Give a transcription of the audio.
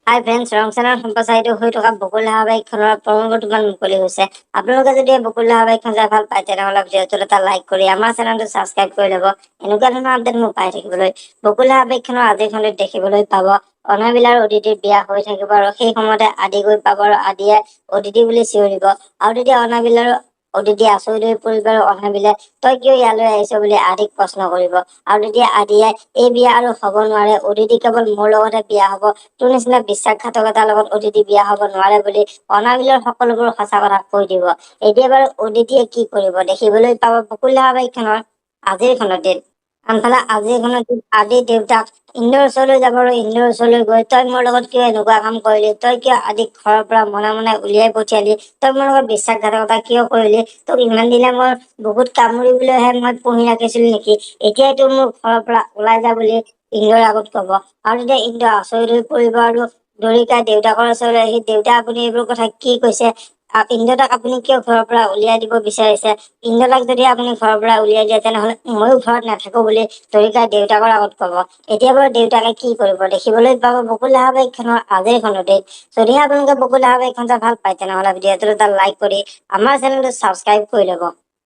হাই friends, ৰং channel সম্প্ৰচাৰিত হৈ থকা বকুল ধাৰাবাহিকখনৰ প্ৰমো বৰ্তমান মুকলি হৈছে। আপোনালোকে যদি এই বকুল ধাৰাবাহিকখন চাই ভাল পায় তেনেহ'লে ভিডিঅ'টোত এটা লাইক কৰি আমাৰ চেনেলটো ছাবস্ক্ৰাইব কৰি ল'ব। এনেকুৱা ধৰণৰ আপডেট মোক পাই থাকিবলৈ। বকুল ধাৰাবাহিকখনৰ আজিৰ খণ্ডিত দেখিবলৈ পাব অনাবিল আৰু অদিতিৰ বিয়া হৈ থাকিব আৰু সেই সময়তে আদি গৈ পাব আৰু আদিয়ে অদিতি বুলি চিঞৰিব আৰু তেতিয়া অনাবিল আৰু অদিতি আচৰিত হৈ পৰিব আৰু অনাবিলে তই কিয় ইয়ালৈ আহিছ বুলি আদিক প্ৰশ্ন কৰিব আৰু তেতিয়া আদিয়ে এই বিয়া আৰু হ'ব নোৱাৰে, অদিতি কেৱল মোৰ লগতে বিয়া হ'ব, তোৰ নিচিনা বিশ্বাসঘাতকতাৰ লগত অদিতি বিয়া হ'ব নোৱাৰে বুলি অনাবিলৰ সকলোবোৰ সঁচা কথা কৈ দিব। এতিয়া বাৰু অদিতিয়ে কি কৰিব দেখিবলৈ পাব বকুল ধাৰাবাহিকখনৰ আজিৰ খণ্ডটিত। আনফালে আজিৰ খণ্ডটিত আদি দেউতাক ইন্দ্ৰৰ ওচৰলৈ যাব আৰু ইন্দ্ৰৰ ওচৰলৈ গৈ তই মোৰ লগত কিয় এনেকুৱা কাম কৰিলি, তই কিয় আদিক ঘৰৰ পৰা মনে মনে উলিয়াই পঠিয়ালি, তই মোৰ লগত বিশ্বাসঘাতকতা কিয় কৰিলি, তোক ইমান দিনে মই বহুত কামুৰিবলৈহে মই পুহি ৰাখিছিলো নেকি, এতিয়াই তোৰ মোৰ ঘৰৰ পৰা ওলাই যা বুলি ইন্দ্ৰৰ আগত কব আৰু তেতিয়া ইন্দ্ৰ আচৰিত হৈ পৰিব আৰু দৰিকাই দেউতাকৰ ওচৰলৈ আহি দেউতা আপুনি এইবোৰ কথা কি কৈছে, ইন্দ্ৰদাক আপুনি কিয় ঘৰৰ পৰা উলিয়াই দিব বিচাৰিছে, ইন্দ্ৰদাক যদি আপুনি ঘৰৰ পৰা উলিয়াই দিয়ে তেনেহলে ময়ো ঘৰত নাথাকো বুলি দৰিকাই দেউতাকৰ আগত কব। এতিয়া বাৰু দেউতাকে কি কৰিব দেখিবলৈ পাব বকুল ধাৰাবাহিকখনৰ আজিৰ খণ্ডটিত। যদিহে আপোনালোকে বকুল ধাৰাবাহিকখন চাই ভাল পায় তেনেহ'লে ভিডিঅ'টোত এটা লাইক কৰি আমাৰ চেনেলটো ছাবস্ক্ৰাইব কৰি ল'ব।